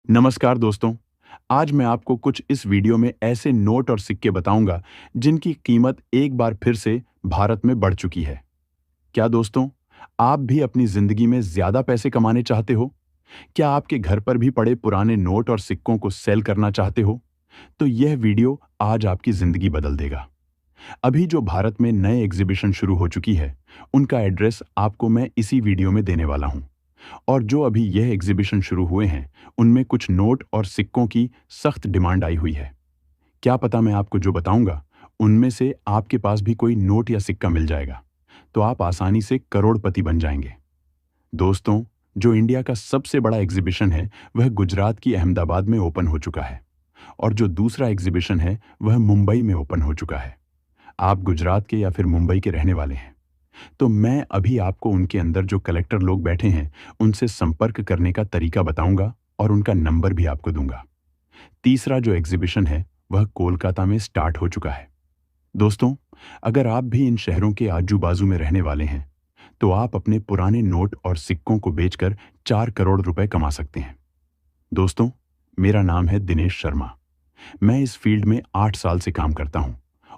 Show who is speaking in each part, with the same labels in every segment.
Speaker 1: नमस्कार दोस्तों। आज मैं आपको कुछ इस वीडियो में ऐसे नोट और सिक्के बताऊंगा जिनकी कीमत एक बार फिर से भारत में बढ़ चुकी है। क्या दोस्तों, आप भी अपनी जिंदगी में ज्यादा पैसे कमाने चाहते हो? क्या आपके घर पर भी पड़े पुराने नोट और सिक्कों को सेल करना चाहते हो? तो यह वीडियो आज आपकी जिंदगी बदल देगा। अभी जो भारत में नए एग्जीबिशन शुरू हो चुकी है, उनका एड्रेस आपको मैं इसी वीडियो में देने वाला हूं। और जो अभी यह एग्जीबिशन शुरू हुए हैं, उनमें कुछ नोट और सिक्कों की सख्त डिमांड आई हुई है। क्या पता मैं आपको जो बताऊंगा, उनमें से आपके पास भी कोई नोट या सिक्का मिल जाएगा, तो आप आसानी से करोड़पति बन जाएंगे। दोस्तों, जो इंडिया का सबसे बड़ा एग्जीबिशन है, वह गुजरात की अहमदाबाद में ओपन हो चुका है। और जो दूसरा एग्जीबिशन है, वह मुंबई में ओपन हो चुका है। आप गुजरात के या फिर मुंबई के रहने वाले हैं, तो मैं अभी आपको उनके अंदर जो कलेक्टर लोग बैठे हैं, उनसे संपर्क करने का तरीका बताऊंगा और उनका नंबर भी आपको दूंगा। तीसरा जो एग्जीबिशन है, वह कोलकाता में स्टार्ट हो चुका है। दोस्तों, अगर आप भी इन शहरों के आजू बाजू में रहने वाले हैं, तो आप अपने पुराने नोट और सिक्कों को बेचकर 4 करोड़ रुपए कमा सकते हैं। दोस्तों, मेरा नाम है दिनेश शर्मा। मैं इस फील्ड में 8 साल से काम करता हूं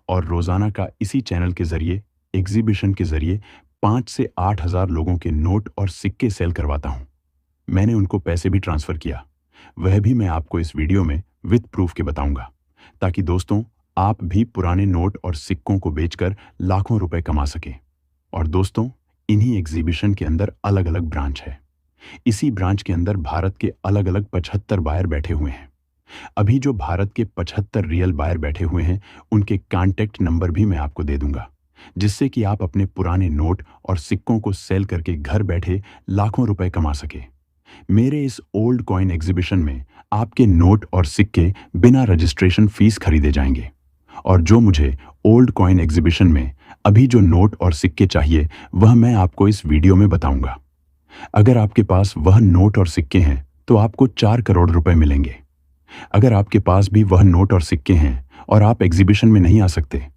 Speaker 1: और रोजाना का इसी चैनल के जरिए, एग्जीबिशन के जरिए 5 से 8 हजार लोगों के नोट और सिक्के सेल करवाता हूं। मैंने उनको पैसे भी ट्रांसफर किया, वह भी मैं आपको इस वीडियो में विद प्रूफ के बताऊंगा, ताकि दोस्तों आप भी पुराने नोट और सिक्कों को बेचकर लाखों रुपए कमा सकें। और दोस्तों, इन्हीं एग्जीबिशन के अंदर अलग अलग ब्रांच है। इसी ब्रांच के अंदर भारत के अलग अलग 75 बायर बैठे हुए हैं। अभी जो भारत के 75 रियल बायर बैठे हुए हैं, उनके कॉन्टैक्ट नंबर भी मैं आपको दे दूंगा, जिससे कि आप अपने पुराने नोट और सिक्कों को सेल करके घर बैठे लाखों रुपए कमा सके। मेरे इस ओल्ड कॉइन एग्जीबिशन में आपके नोट और सिक्के बिना रजिस्ट्रेशन फीस खरीदे जाएंगे। और जो मुझे ओल्ड कॉइन एग्जीबिशन में अभी जो नोट और सिक्के चाहिए, वह मैं आपको इस वीडियो में बताऊंगा। अगर आपके पास वह नोट और सिक्के हैं, तो आपको 4 करोड़ रुपए मिलेंगे। अगर आपके पास भी वह नोट और सिक्के हैं और आप एग्जीबिशन में नहीं आ सकते,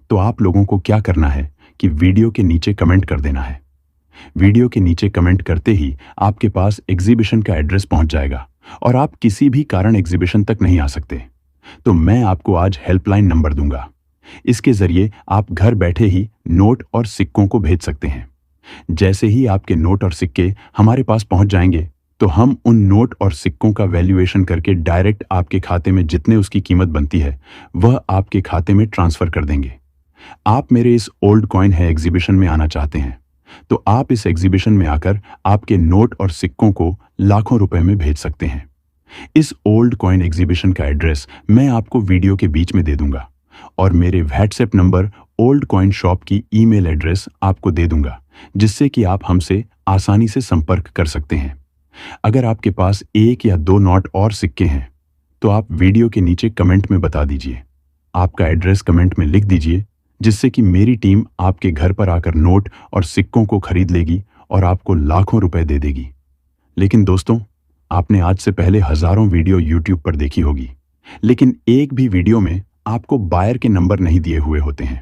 Speaker 1: तो आप लोगों को क्या करना है कि वीडियो के नीचे कमेंट कर देना है। वीडियो के नीचे कमेंट करते ही आपके पास एग्जीबिशन का एड्रेस पहुंच जाएगा और आप किसी भी कारण एग्जीबिशन तक नहीं आ सकते, तो मैं आपको आज हेल्पलाइन नंबर दूंगा। इसके जरिए आप घर बैठे ही नोट और सिक्कों को भेज सकते हैं। जैसे ही आपके नोट और सिक्के हमारे पास पहुंच जाएंगे, तो हम उन नोट और सिक्कों का वैल्यूएशन करके डायरेक्ट आपके खाते में जितने उसकी कीमत बनती है, वह आपके खाते में ट्रांसफर कर देंगे। आप मेरे इस ओल्ड कॉइन है एग्जीबिशन में आना चाहते हैं, तो आप इस एग्जीबिशन में आकर आपके नोट और सिक्कों को लाखों रुपए में भेज सकते हैं। इस ओल्ड कॉइन एग्जीबिशन का एड्रेस मैं आपको वीडियो के बीच में दे दूंगा और मेरे WhatsApp number, old coin shop की ईमेल एड्रेस आपको दे दूंगा, जिससे कि आप हमसे आसानी से संपर्क कर सकते हैं। अगर आपके पास 1 या 2 नोट और सिक्के हैं, तो आप वीडियो के नीचे कमेंट में बता दीजिए। आपका एड्रेस कमेंट में लिख दीजिए, जिससे कि मेरी टीम आपके घर पर आकर नोट और सिक्कों को खरीद लेगी और आपको लाखों रुपए दे देगी। लेकिन दोस्तों, आपने आज से पहले हजारों वीडियो यूट्यूब पर देखी होगी, लेकिन एक भी वीडियो में आपको बायर के नंबर नहीं दिए हुए होते हैं।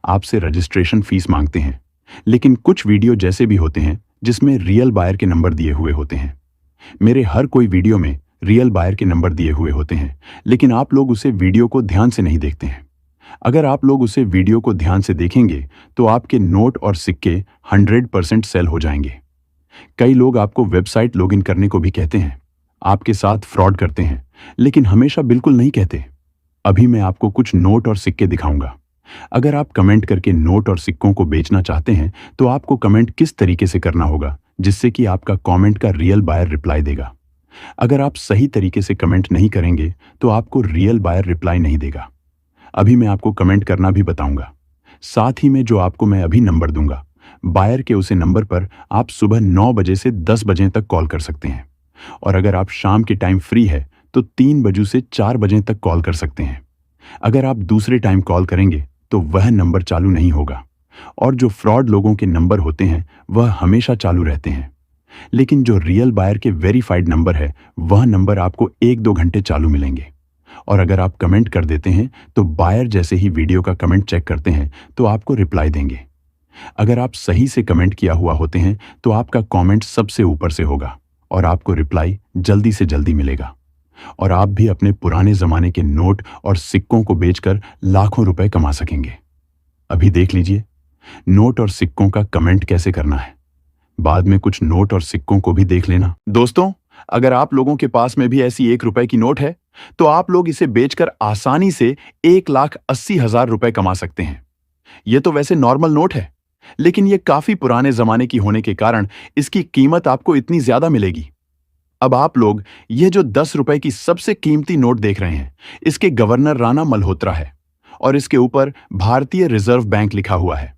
Speaker 1: आपसे रजिस्ट्रेशन फीस मांगते हैं। लेकिन कुछ वीडियो जैसे भी होते हैं जिसमें रियल बायर के नंबर दिए हुए होते हैं। मेरे हर कोई वीडियो में रियल बायर के नंबर दिए हुए होते हैं, लेकिन आप लोग उसे वीडियो को ध्यान से नहीं देखते हैं। अगर आप लोग उसे वीडियो को ध्यान से देखेंगे, तो आपके नोट और सिक्के 100% सेल हो जाएंगे। कई लोग आपको वेबसाइट लॉगिन करने को भी कहते हैं, आपके साथ फ्रॉड करते हैं, लेकिन हमेशा बिल्कुल नहीं कहते। अभी मैं आपको कुछ नोट और सिक्के दिखाऊंगा। अगर आप कमेंट करके नोट और सिक्कों को बेचना चाहते हैं, तो आपको कमेंट किस तरीके से करना होगा, जिससे कि आपका कमेंट का रियल बायर रिप्लाई देगा। अगर आप सही तरीके से कमेंट नहीं करेंगे, तो आपको रियल बायर रिप्लाई नहीं देगा। अभी मैं आपको कमेंट करना भी बताऊंगा। साथ ही में जो आपको मैं अभी नंबर दूंगा, बायर के उसे नंबर पर आप सुबह 9 बजे से 10 बजे तक कॉल कर सकते हैं। और अगर आप शाम के टाइम फ्री है, तो 3 बजे से 4 बजे तक कॉल कर सकते हैं। अगर आप दूसरे टाइम कॉल करेंगे, तो वह नंबर चालू नहीं होगा। और जो फ्रॉड लोगों के नंबर होते हैं, वह हमेशा चालू रहते हैं। लेकिन जो रियल बायर के वेरीफाइड नंबर है, वह नंबर आपको 1-2 घंटे चालू मिलेंगे। और अगर आप कमेंट कर देते हैं, तो बायर जैसे ही वीडियो का कमेंट चेक करते हैं, तो आपको रिप्लाई देंगे। अगर आप सही से कमेंट किया हुआ होते हैं, तो आपका कमेंट सबसे ऊपर से होगा और आपको रिप्लाई जल्दी से जल्दी मिलेगा। और आप भी अपने पुराने जमाने के नोट और सिक्कों को बेचकर लाखों रुपए कमा सकेंगे। अभी देख लीजिए नोट और सिक्कों का कमेंट कैसे करना है। बाद में कुछ नोट और सिक्कों को भी देख लेना। दोस्तों, अगर आप लोगों के पास में भी ऐसी 1 रुपए की नोट है तो आप लोग इसे बेचकर आसानी से 1,80,000 रुपए कमा सकते हैं। ये तो वैसे नॉर्मल नोट है, लेकिन ये काफी पुराने जमाने की होने के कारण इसकी कीमत आपको इतनी ज्यादा मिलेगी। अब आप लोग ये जो 10 रुपए की सबसे कीमती नोट देख रहे हैं, इसके गवर्नर राणा मल्होत्रा है और इसके ऊपर भारतीय रिजर्व बैंक लिखा हुआ है।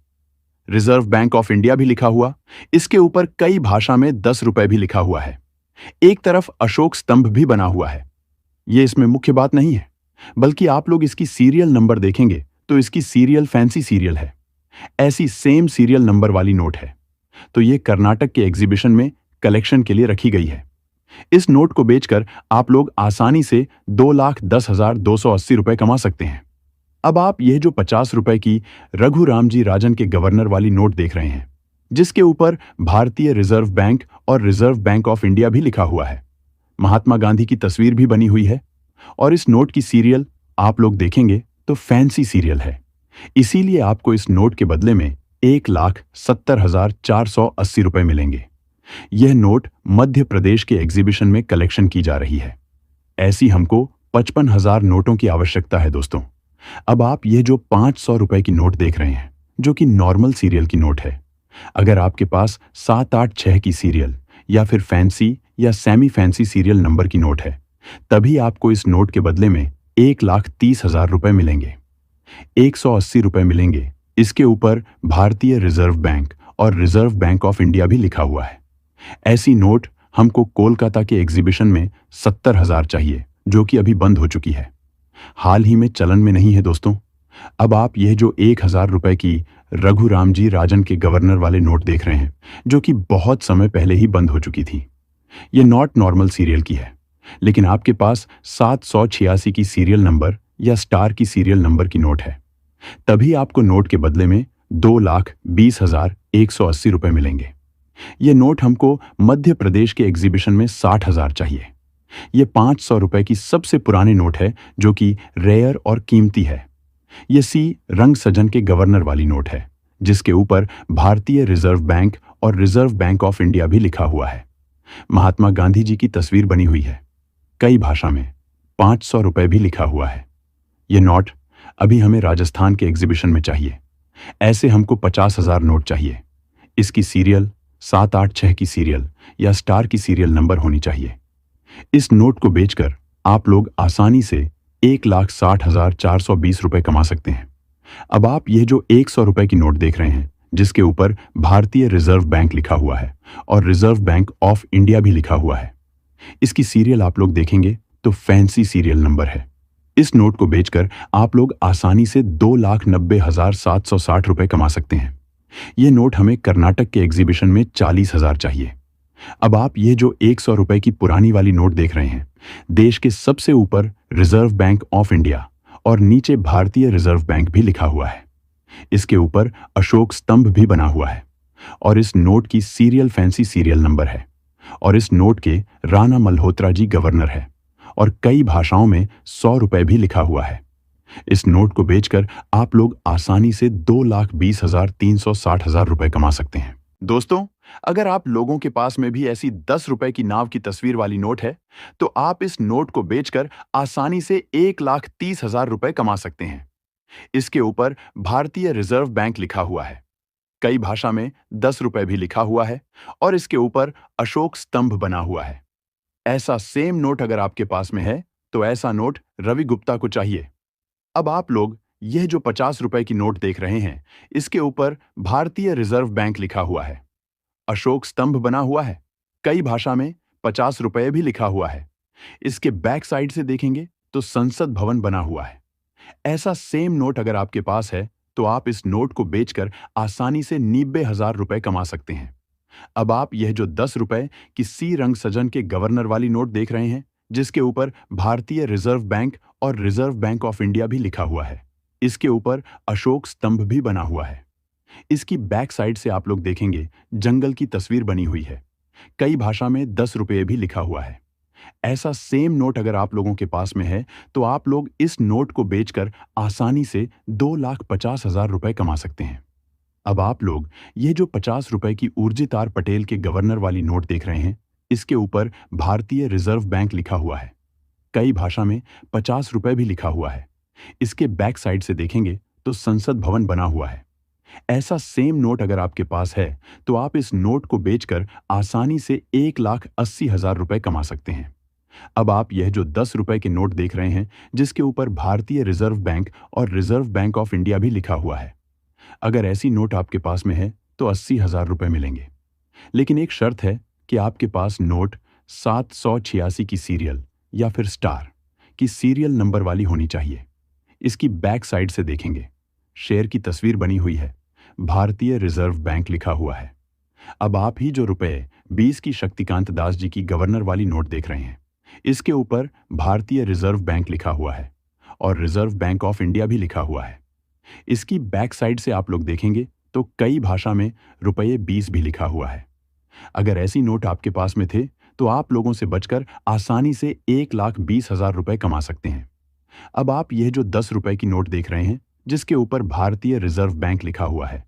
Speaker 1: रिजर्व बैंक ऑफ इंडिया भी लिखा हुआ, इसके ऊपर कई भाषा में 10 रुपए भी लिखा हुआ है। एक तरफ अशोक स्तंभ भी बना हुआ है। ये इसमें मुख्य बात नहीं है, बल्कि आप लोग इसकी सीरियल नंबर देखेंगे तो इसकी सीरियल फैंसी सीरियल है। ऐसी सेम सीरियल नंबर वाली नोट है, तो ये कर्नाटक के एग्जीबिशन में कलेक्शन के लिए रखी गई है। इस नोट को बेचकर आप लोग आसानी से 2,10,280 रुपए कमा सकते हैं। अब आप यह जो 50 रुपए की रघुराम जी राजन के गवर्नर वाली नोट देख रहे हैं, जिसके ऊपर भारतीय रिजर्व बैंक और रिजर्व बैंक ऑफ इंडिया भी लिखा हुआ है, महात्मा गांधी की तस्वीर भी बनी हुई है और इस नोट की सीरियल आप लोग देखेंगे तो फैंसी सीरियल है। इसीलिए आपको इस नोट के बदले में 1,70,480 रुपए मिलेंगे। यह नोट मध्य प्रदेश के एग्जीबिशन में कलेक्शन की जा रही है। ऐसी हमको 55,000 नोटों की आवश्यकता है दोस्तों। अब आप ये जो 500 रुपए की नोट देख रहे हैं, जो कि नॉर्मल सीरियल की नोट है, अगर आपके पास 786 की सीरियल या फिर फैंसी या सेमी फैंसी सीरियल नंबर की नोट है, तभी आपको इस नोट के बदले में 1,30,000 रुपए मिलेंगे। 180 रुपए मिलेंगे, इसके ऊपर भारतीय रिजर्व बैंक और रिजर्व बैंक ऑफ इंडिया भी लिखा हुआ है। ऐसी नोट हमको कोलकाता के एग्जीबिशन में 70,000 चाहिए, जो कि अभी बंद हो चुकी है, हाल ही में चलन में नहीं है दोस्तों। अब आप यह जो 1,000 रुपए की रघुराम जी राजन के गवर्नर वाले नोट देख रहे हैं, जो कि बहुत समय पहले ही बंद हो चुकी थी। यह नॉट नॉर्मल सीरियल की है, लेकिन आपके पास 786 की सीरियल नंबर या स्टार की सीरियल नंबर की नोट है, तभी आपको नोट के बदले में 2,20,180 रुपए मिलेंगे। ये नोट हमको मध्य प्रदेश के एग्जीबिशन में 60,000 चाहिए। ये 500 रुपए की सबसे पुरानी नोट है, जो कि रेयर और कीमती है। ये सी रंग सजन के गवर्नर वाली नोट है, जिसके ऊपर भारतीय रिजर्व बैंक और रिजर्व बैंक ऑफ इंडिया भी लिखा हुआ है। महात्मा गांधी जी की तस्वीर बनी हुई है, कई भाषा में 500 रुपए भी लिखा हुआ है। ये नोट अभी हमें राजस्थान के एग्जीबिशन में चाहिए। ऐसे हमको 50,000 नोट चाहिए। इसकी सीरियल 786 की सीरियल या स्टार की सीरियल नंबर होनी चाहिए। इस नोट को बेचकर आप लोग आसानी से 1,60,420 रुपए कमा सकते हैं। अब आप यह जो 100 रुपए की नोट देख रहे हैं, जिसके ऊपर भारतीय रिजर्व बैंक लिखा हुआ है और रिजर्व बैंक ऑफ इंडिया भी लिखा हुआ है, इसकी सीरियल आप लोग देखेंगे तो फैंसी सीरियल नंबर है। इस नोट को बेचकर आप लोग आसानी से 2,90,760 रुपए कमा सकते हैं। ये नोट हमें कर्नाटक के एग्जीबिशन में 40,000 चाहिए। अब आप ये जो 100 रुपए की पुरानी वाली नोट देख रहे हैं, देश के सबसे ऊपर रिजर्व बैंक ऑफ इंडिया और नीचे भारतीय रिजर्व बैंक भी लिखा हुआ है। इसके ऊपर अशोक स्तंभ भी बना हुआ है और इस नोट की सीरियल फैंसी सीरियल नंबर है और इस नोट के राणा मल्होत्रा जी गवर्नर है और कई भाषाओं में 100 रुपए भी लिखा हुआ है। इस नोट को बेचकर आप लोग आसानी से 2,20,360 रुपए कमा सकते हैं। दोस्तों, अगर आप लोगों के पास में भी ऐसी 10 रुपए की नाव की तस्वीर वाली नोट है, तो आप इस नोट को बेचकर आसानी से 1,30,000 रुपए कमा सकते हैं। इसके ऊपर भारतीय रिजर्व बैंक लिखा हुआ है, कई भाषा में 10 रुपए भी लिखा हुआ है और इसके ऊपर अशोक स्तंभ बना हुआ है। ऐसा सेम नोट अगर आपके पास में है, तो ऐसा नोट रवि गुप्ता को चाहिए। अब आप लोग यह जो 50 रुपए की नोट देख रहे हैं, इसके ऊपर भारतीय रिजर्व बैंक लिखा हुआ है, अशोक स्तंभ बना हुआ है, कई भाषा में 50 रुपए भी लिखा हुआ है। इसके बैक साइड से देखेंगे तो संसद भवन बना हुआ है। ऐसा सेम नोट अगर आपके पास है, तो आप इस नोट को बेचकर आसानी से 90,000 रुपए कमा सकते हैं। अब आप यह जो 10 रुपए की सी रंग सजन के गवर्नर वाली नोट देख रहे हैं, जिसके ऊपर भारतीय रिजर्व बैंक और रिजर्व बैंक ऑफ इंडिया भी लिखा हुआ है, इसके ऊपर अशोक स्तंभ भी बना हुआ है। इसकी बैक साइड से आप लोग देखेंगे जंगल की तस्वीर बनी हुई है, कई भाषा में 10 रुपए भी लिखा हुआ है। ऐसा सेम नोट अगर आप लोगों के पास में है तो आप लोग इस नोट को बेचकर आसानी से 2,50,000 रुपए कमा सकते हैं। अब आप लोग ये जो 50 रुपए की उर्जित आर पटेल के गवर्नर वाली नोट देख रहे हैं, इसके ऊपर भारतीय रिजर्व बैंक लिखा हुआ है। कई भाषा में 50 रुपए भी लिखा हुआ है। इसके बैक साइड से देखेंगे तो संसद भवन बना हुआ है। ऐसा सेम नोट अगर आपके पास है तो आप इस नोट को बेचकर आसानी से 1,80,000 रुपए कमा सकते हैं। अब आप यह जो 10 रुपए के नोट देख रहे हैं, जिसके ऊपर भारतीय रिजर्व बैंक और रिजर्व बैंक ऑफ इंडिया भी लिखा हुआ है, अगर ऐसी नोट आपके पास में है तो 80,000 रुपए मिलेंगे। लेकिन एक शर्त है कि आपके पास नोट 786 की सीरियल या फिर स्टार की सीरियल नंबर वाली होनी चाहिए। इसकी बैक साइड से देखेंगे, शेयर की तस्वीर बनी हुई है, भारतीय रिजर्व बैंक लिखा हुआ है। अब आप ही जो रुपए 20 की शक्तिकांत दास जी की गवर्नर वाली नोट देख रहे हैं, इसके ऊपर भारतीय रिजर्व बैंक लिखा हुआ है और रिजर्व बैंक ऑफ इंडिया भी लिखा हुआ है। इसकी बैक साइड से आप लोग देखेंगे तो कई भाषा में रुपये 20 भी लिखा हुआ है। अगर ऐसी नोट आपके पास में थे तो आप लोगों से बचकर आसानी से 1,20,000 रुपए कमा सकते हैं। अब आप यह जो 10 रुपए की नोट देख रहे हैं, जिसके ऊपर भारतीय रिजर्व बैंक लिखा हुआ है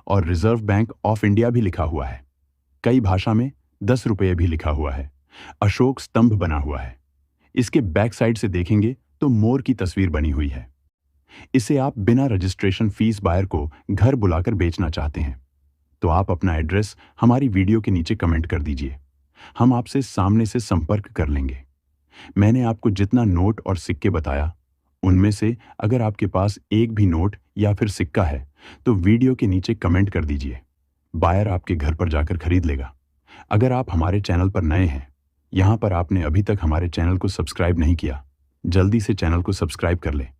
Speaker 1: और रिजर्व बैंक ऑफ इंडिया भी लिखा हुआ है, कई भाषा में 10 रुपये भी लिखा हुआ है, अशोक स्तंभ बना हुआ है। इसके बैक साइड से देखेंगे तो मोर की तस्वीर बनी हुई है। इसे आप बिना रजिस्ट्रेशन फीस बायर को घर बुलाकर बेचना चाहते हैं तो आप अपना एड्रेस हमारी वीडियो के नीचे कमेंट कर दीजिए। हम आपसे सामने से संपर्क कर लेंगे। मैंने आपको जितना नोट और सिक्के बताया, उनमें से अगर आपके पास एक भी नोट या फिर सिक्का है तो वीडियो के नीचे कमेंट कर दीजिए। बायर आपके घर पर जाकर खरीद लेगा। अगर आप हमारे चैनल पर नए हैं, यहाँ पर आपने अभी तक हमारे चैनल को सब्सक्राइब नहीं किया, जल्दी से चैनल को सब्सक्राइब कर लें।